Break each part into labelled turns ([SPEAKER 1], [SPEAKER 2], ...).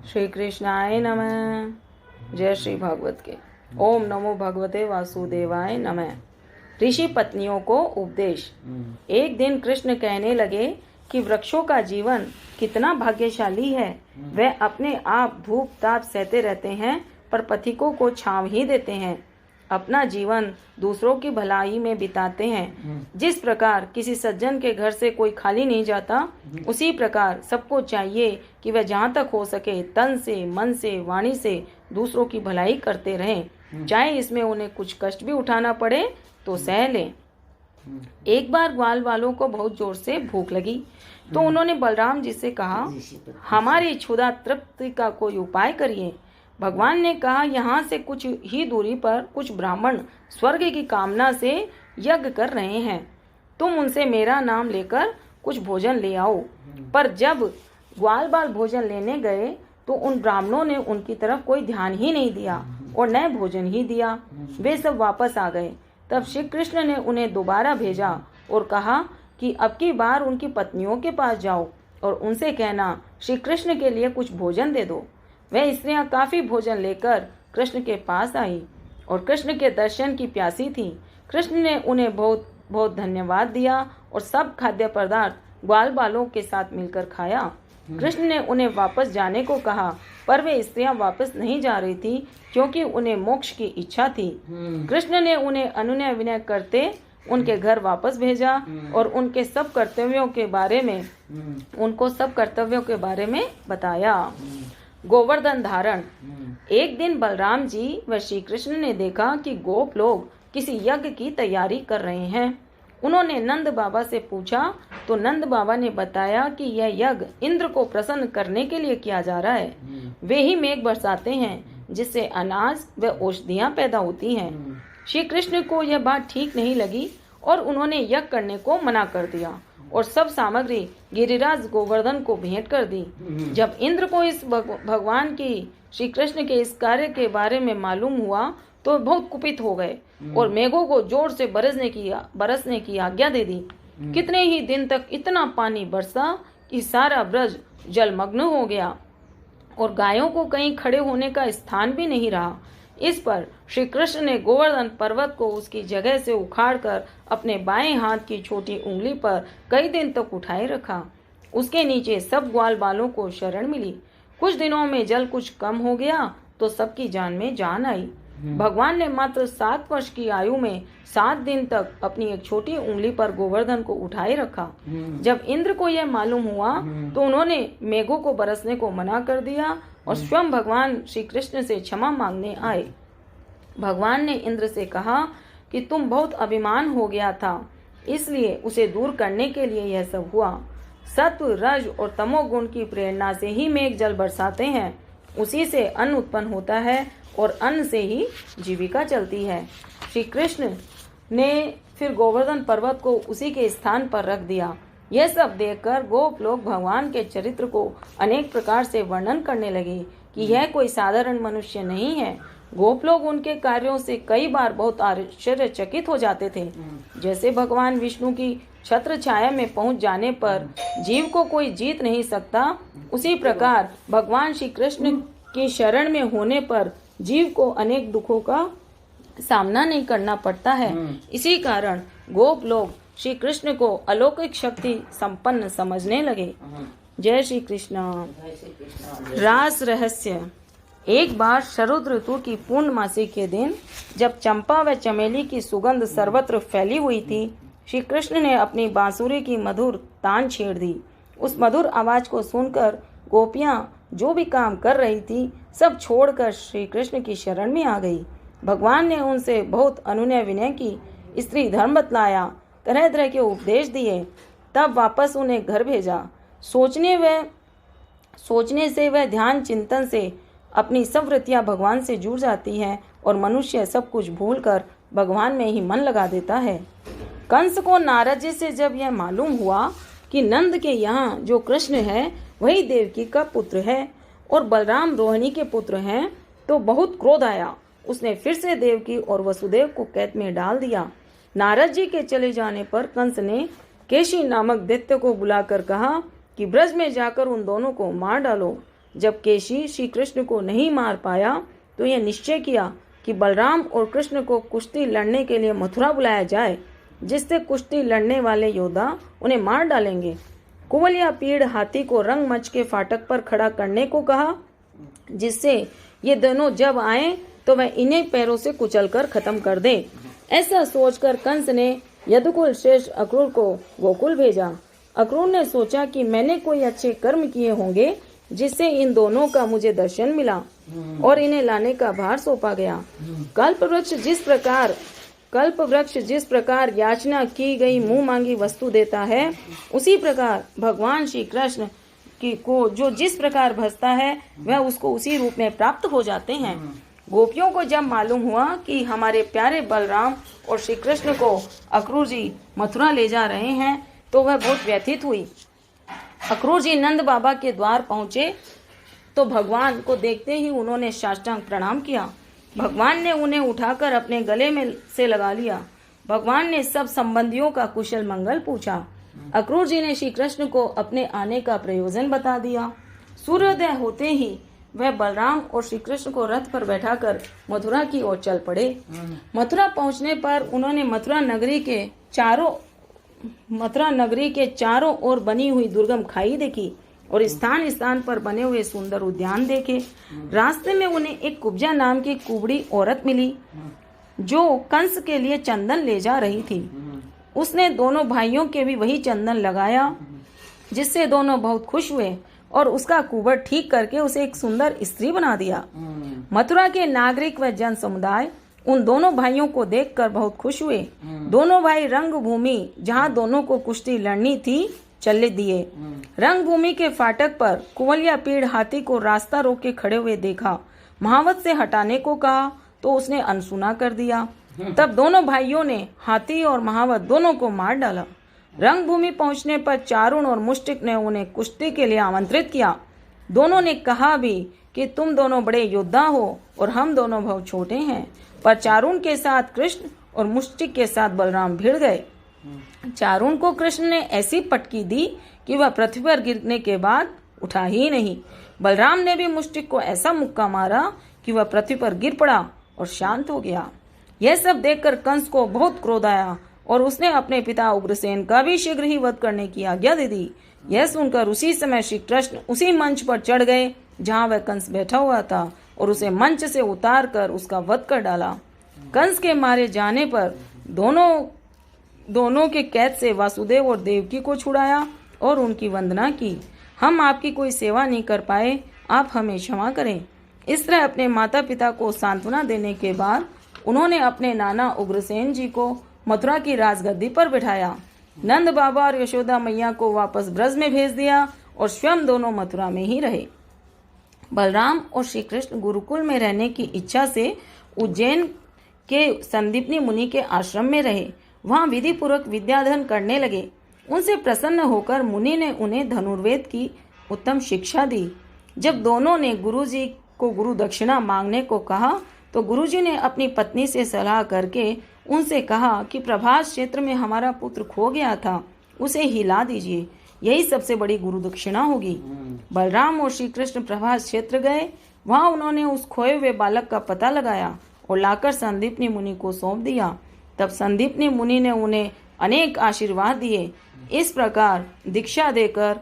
[SPEAKER 1] श्री कृष्णाय नमः। जय श्री भागवत के। ओम नमो भगवते वासुदेवाय नमः। ऋषि पत्नियों को उपदेश। एक दिन कृष्ण कहने लगे कि वृक्षों का जीवन कितना भाग्यशाली है। वे अपने आप धूप ताप सहते रहते हैं पर पथिकों को छांव ही देते हैं, अपना जीवन दूसरों की भलाई में बिताते हैं। जिस प्रकार किसी सज्जन के घर से कोई खाली नहीं जाता, उसी प्रकार सबको चाहिए कि वह जहाँ तक हो सके तन से, मन से, वाणी से दूसरों की भलाई करते रहें, चाहे इसमें उन्हें कुछ कष्ट भी उठाना पड़े तो सह लें। एक बार ग्वाल वालों को बहुत जोर से भूख लगी तो उन्होंने बलराम जी से कहा, हमारी क्षुधा तृप्ति का कोई उपाय करिए। भगवान ने कहा, यहाँ से कुछ ही दूरी पर कुछ ब्राह्मण स्वर्ग की कामना से यज्ञ कर रहे हैं, तुम उनसे मेरा नाम लेकर कुछ भोजन ले आओ। पर जब ग्वाल बाल भोजन लेने गए तो उन ब्राह्मणों ने उनकी तरफ कोई ध्यान ही नहीं दिया और न भोजन ही दिया। वे सब वापस आ गए। तब श्री कृष्ण ने उन्हें दोबारा भेजा और कहा कि अब की बार उनकी पत्नियों के पास जाओ और उनसे कहना, श्री कृष्ण के लिए कुछ भोजन दे दो। वह स्त्रियां काफी भोजन लेकर कृष्ण के पास आई और कृष्ण के दर्शन की प्यासी थी। कृष्ण ने उन्हें बहुत बहुत धन्यवाद दिया और सब खाद्य पदार्थ ग्वाल बालों के साथ मिलकर खाया। कृष्ण ने उन्हें वापस जाने को कहा, पर वे स्त्रियां वापस नहीं जा रही थी क्योंकि उन्हें मोक्ष की इच्छा थी। कृष्ण ने उन्हें अनुनय विनय करते उनके घर वापस भेजा और उनको सब कर्तव्यों के बारे में बताया। गोवर्धन धारण। एक दिन बलराम जी व श्री कृष्ण ने देखा कि गोप लोग किसी यज्ञ की तैयारी कर रहे हैं। उन्होंने नंद बाबा से पूछा तो नंद बाबा ने बताया कि यह यज्ञ इंद्र को प्रसन्न करने के लिए किया जा रहा है। वे ही मेघ बरसाते हैं जिससे अनाज व औषधियां पैदा होती हैं। श्री कृष्ण को यह बात ठीक नहीं लगी और उन्होंने यज्ञ करने को मना कर दिया और सब सामग्री गिरिराज गोवर्धन को भेंट कर दी। जब इंद्र को इस भगवान की श्री कृष्ण के इस कार्य के बारे में मालूम हुआ तो बहुत कुपित हो गए और मेघों को जोर से बरसने की आज्ञा दे दी। कितने ही दिन तक इतना पानी बरसा कि सारा ब्रज जलमग्न हो गया और गायों को कहीं खड़े होने का स्थान भी नहीं रहा। इस पर श्री कृष्ण ने गोवर्धन पर्वत को उसकी जगह से उखाड़कर अपने बाएं हाथ की छोटी उंगली पर कई दिन तक उठाए रखा। उसके नीचे सब ग्वाल बालों को शरण मिली। कुछ दिनों में जल कुछ कम हो गया तो सबकी जान में जान आई। भगवान ने मात्र 7 वर्ष की आयु में 7 दिन तक अपनी एक छोटी उंगली पर गोवर्धन को उठाए रखा। जब इंद्र को यह मालूम हुआ तो उन्होंने मेघों को बरसने को मना कर दिया और स्वयं भगवान श्री कृष्ण से क्षमा मांगने आए। भगवान ने इंद्र से कहा कि तुम बहुत अभिमान हो गया था, इसलिए उसे दूर करने के लिए यह सब हुआ। सत्व, रज और तमोगुण की प्रेरणा से ही मेघ जल बरसाते हैं। उसी से अन्न उत्पन्न होता है और अन्न से ही जीविका चलती है। श्री कृष्ण ने फिर गोवर्धन पर्वत को उसी के स्थान पर रख दिया। यह सब देखकर गोप लोग भगवान के चरित्र को अनेक प्रकार से वर्णन करने लगे कि यह कोई साधारण मनुष्य नहीं है। गोप लोग उनके कार्यों से कई बार बहुत आश्चर्यचकित हो जाते थे। जैसे भगवान विष्णु की छत्र छाया में पहुंच जाने पर जीव को कोई जीत नहीं सकता, उसी प्रकार भगवान श्री कृष्ण की शरण में होने पर जीव को अनेक दुखों का सामना नहीं करना पड़ता है। इसी कारण गोप लोग श्री कृष्ण को अलौकिक शक्ति संपन्न समझने लगे। जय श्री कृष्ण। रास रहस्य। एक बार शरद ऋतु की पूर्णमासी के दिन, जब चंपा व चमेली की सुगंध सर्वत्र फैली हुई थी, श्री कृष्ण ने अपनी बांसुरी की मधुर तान छेड़ दी। उस मधुर आवाज को सुनकर गोपियां जो भी काम कर रही थी सब छोड़कर श्री कृष्ण की शरण में आ गई। भगवान ने उनसे बहुत अनुनय विनय की, स्त्री धर्म बतलाया, तरह तरह के उपदेश दिए, तब वापस उन्हें घर भेजा। सोचने से वह ध्यान चिंतन से अपनी सब वृत्तियां भगवान से जुड़ जाती हैं और मनुष्य सब कुछ भूलकर भगवान में ही मन लगा देता है। कंस को नारद जी से जब यह मालूम हुआ कि नंद के यहाँ जो कृष्ण है वही देवकी का पुत्र है और बलराम रोहिणी के पुत्र हैं, तो बहुत क्रोध आया। उसने फिर से देवकी और वसुदेव को कैद में डाल दिया। नारद जी के चले जाने पर कंस ने केशी नामक दैत्य को बुलाकर कहा कि ब्रज में जाकर उन दोनों को मार डालो। जब केशी श्री कृष्ण को नहीं मार पाया तो यह निश्चय किया कि बलराम और कृष्ण को कुश्ती लड़ने के लिए मथुरा बुलाया जाए, जिससे कुश्ती लड़ने वाले योद्धा उन्हें मार डालेंगे। कुवलिया पीड़ हाथी को रंगमंच के फाटक पर खड़ा करने को कहा, जिससे ये दोनों जब आए तो वह इन्हें पैरों से कुचलकर खत्म कर दे। ऐसा सोचकर कंस ने यदुकुल श्रेष्ठ अक्रूर को गोकुल भेजा। अक्रूर ने सोचा कि मैंने कोई अच्छे कर्म किए होंगे जिससे इन दोनों का मुझे दर्शन मिला और इन्हें लाने का भार सौंपा गया। कल्प वृक्ष जिस प्रकार याचना की गई मुंह मांगी वस्तु देता है, उसी प्रकार भगवान श्री कृष्ण को जो जिस प्रकार भजता है वह उसको उसी रूप में प्राप्त हो जाते हैं। गोपियों को जब मालूम हुआ कि हमारे प्यारे बलराम और श्री कृष्ण को अक्रूर जी मथुरा ले जा रहे हैं तो वह बहुत व्यथित हुई। अक्रूर जी नंद बाबा के द्वार पहुंचे तो भगवान को देखते ही उन्होंने साष्टांग प्रणाम किया। भगवान ने उन्हें उठाकर अपने गले में से लगा लिया। भगवान ने सब संबंधियों का कुशल मंगल पूछा। अक्रूर जी ने श्री कृष्ण को अपने आने का प्रयोजन बता दिया। सूर्योदय होते ही वह बलराम और श्री कृष्ण को रथ पर बैठाकर मथुरा की ओर चल पड़े। मथुरा पहुंचने पर उन्होंने मथुरा नगरी के चारों ओर बनी हुई दुर्गम खाई देखी और स्थान स्थान पर बने हुए सुंदर उद्यान देखे। रास्ते में उन्हें एक कुब्जा नाम की कुबड़ी औरत मिली जो कंस के लिए चंदन ले जा रही थी। उसने दोनों भाइयों के भी वही चंदन लगाया, जिससे दोनों बहुत खुश हुए और उसका कुबड़ ठीक करके उसे एक सुंदर स्त्री बना दिया। मथुरा के नागरिक व जन समुदाय उन दोनों भाइयों को देखकर बहुत खुश हुए। दोनों भाई रंगभूमि जहाँ दोनों को कुश्ती लड़नी थी चल दिए। रंगभूमि के फाटक पर कुवलिया पीड़ हाथी को रास्ता रोक के खड़े हुए देखा। महावत से हटाने को कहा तो उसने अनसुना कर दिया। तब दोनों भाइयों ने हाथी और महावत दोनों को मार डाला। रंगभूमि पहुंचने पर चारुण और मुष्टिक ने उन्हें कुश्ती के लिए आमंत्रित किया। दोनों ने कहा भी कि तुम दोनों बड़े योद्धा हो और हम दोनों बहुत छोटे हैं, पर चारुण के साथ कृष्ण और मुष्टिक के साथ बलराम भिड़ गए। चारुण को कृष्ण ने ऐसी पटकी दी कि वह पृथ्वी पर गिरने के बाद उठा ही नहीं। बलराम ने भी मुष्टिक को ऐसा मुक्का मारा कि वह पृथ्वी पर गिर पड़ा और शांत हो गया। यह सब देखकर कंस को बहुत क्रोध आया और उसने अपने पिता उग्रसेन का भी शीघ्र ही वध करने की आज्ञा दे दी। यह सुनकर उसी समय श्री कृष्ण उसी मंच पर चढ़ गए जहाँ वह कंस बैठा हुआ था और उसे मंच से उतार कर उसका वध कर डाला। कंस के मारे जाने पर दोनों के कैद से वासुदेव और देवकी को छुड़ाया और उनकी वंदना की। हम आपकी कोई सेवा नहीं कर पाए, आप हमें क्षमा करें। इस तरह अपने माता पिता को सांत्वना देने के बाद उन्होंने अपने नाना उग्रसेन जी को मथुरा की राजगद्दी पर बिठाया। नंद बाबा और यशोदा मैया को वापस ब्रज में भेज दिया और स्वयं दोनों मथुरा में ही रहे। बलराम और श्री कृष्ण गुरुकुल में रहने की इच्छा से उज्जैन के संदीपनी मुनि के आश्रम में रहे। वहां विधि पूर्वक विद्याधन करने लगे। उनसे प्रसन्न होकर मुनि ने उन्हें धनुर्वेद की उत्तम शिक्षा दी। जब दोनों ने गुरुजी को गुरु दक्षिणा मांगने को कहा तो गुरुजी ने अपनी पत्नी से सलाह करके उनसे कहा कि प्रभास क्षेत्र में हमारा पुत्र खो गया था, उसे हिला दीजिए, यही सबसे बड़ी गुरु दक्षिणा होगी। बलराम और श्री कृष्ण प्रभास क्षेत्र गए। वहां उन्होंने उस खोए हुए बालक का पता लगाया और लाकर संदीपनी मुनि को सौंप दिया। तब संदीपनी मुनि ने उन्हें अनेक आशीर्वाद दिए। इस प्रकार दीक्षा देकर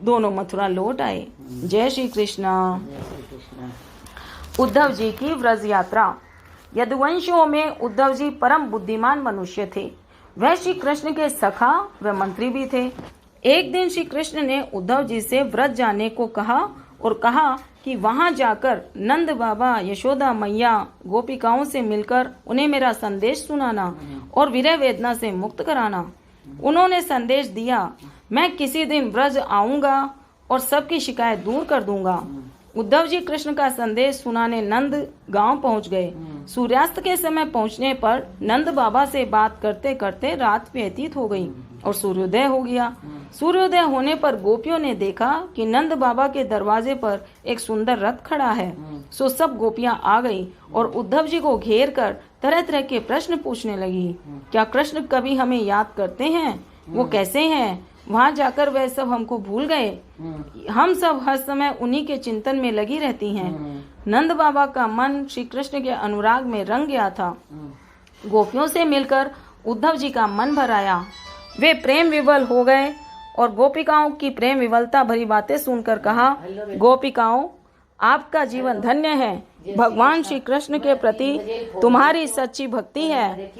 [SPEAKER 1] दोनों मथुरा लौट आए। जय श्री कृष्णा। उद्धव जी की व्रज यात्रा। यदुवंशियों में उद्धव जी परम बुद्धिमान मनुष्य थे। वह श्री कृष्ण के सखा व मंत्री भी थे। एक दिन श्री कृष्ण ने उद्धव जी से व्रज जाने को कहा और कहा कि वहां जाकर नंद बाबा, यशोदा मैया, गोपिकाओं से मिलकर उन्हें मेरा संदेश सुनाना और विरह वेदना से मुक्त कराना। उन्होंने संदेश दिया, मैं किसी दिन ब्रज आऊंगा और सबकी शिकायत दूर कर दूंगा। उद्धव जी कृष्ण का संदेश सुनाने नंद गांव पहुंच गए। सूर्यास्त के समय पहुंचने पर नंद बाबा से बात करते करते रात व्यतीत हो गई और सूर्योदय हो गया। सूर्योदय होने पर गोपियों ने देखा कि नंद बाबा के दरवाजे पर एक सुंदर रथ खड़ा है। सो सब गोपियां आ गई और उद्धव जी को घेर कर तरह तरह के प्रश्न पूछने लगी। क्या कृष्ण कभी हमें याद करते हैं? वो कैसे हैं? वहाँ जाकर वह सब हमको भूल गए। हम सब हर समय उन्हीं के चिंतन में लगी रहती हैं। नंद बाबा का मन श्री कृष्ण के अनुराग में रंग गया था। गोपियों से मिलकर उद्धव जी का मन भर आया। वे प्रेम विवल हो गए और गोपिकाओं की प्रेम विवलता भरी बातें सुनकर कहा, गोपिकाओं, आपका जीवन धन्य है। भगवान श्री कृष्ण के प्रति तुम्हारी सच्ची भक्ति है।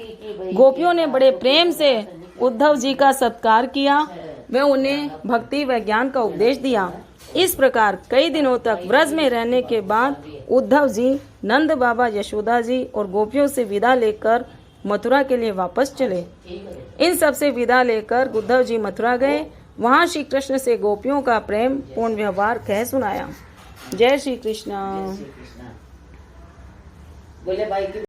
[SPEAKER 1] गोपियों ने बड़े प्रेम से उद्धव जी का सत्कार किया। वे उन्हें भक्ति व ज्ञान का उपदेश दिया। इस प्रकार कई दिनों तक व्रज में रहने के बाद उद्धव जी, नंद बाबा, यशोदा जी और गोपियों से विदा लेकर मथुरा के लिए वापस चले। इन सब से विदा लेकर उद्धव जी मथुरा गए। वहाँ श्री कृष्ण से गोपियों का प्रेम पूर्ण व्यवहार कह सुनाया। जय श्री कृष्ण।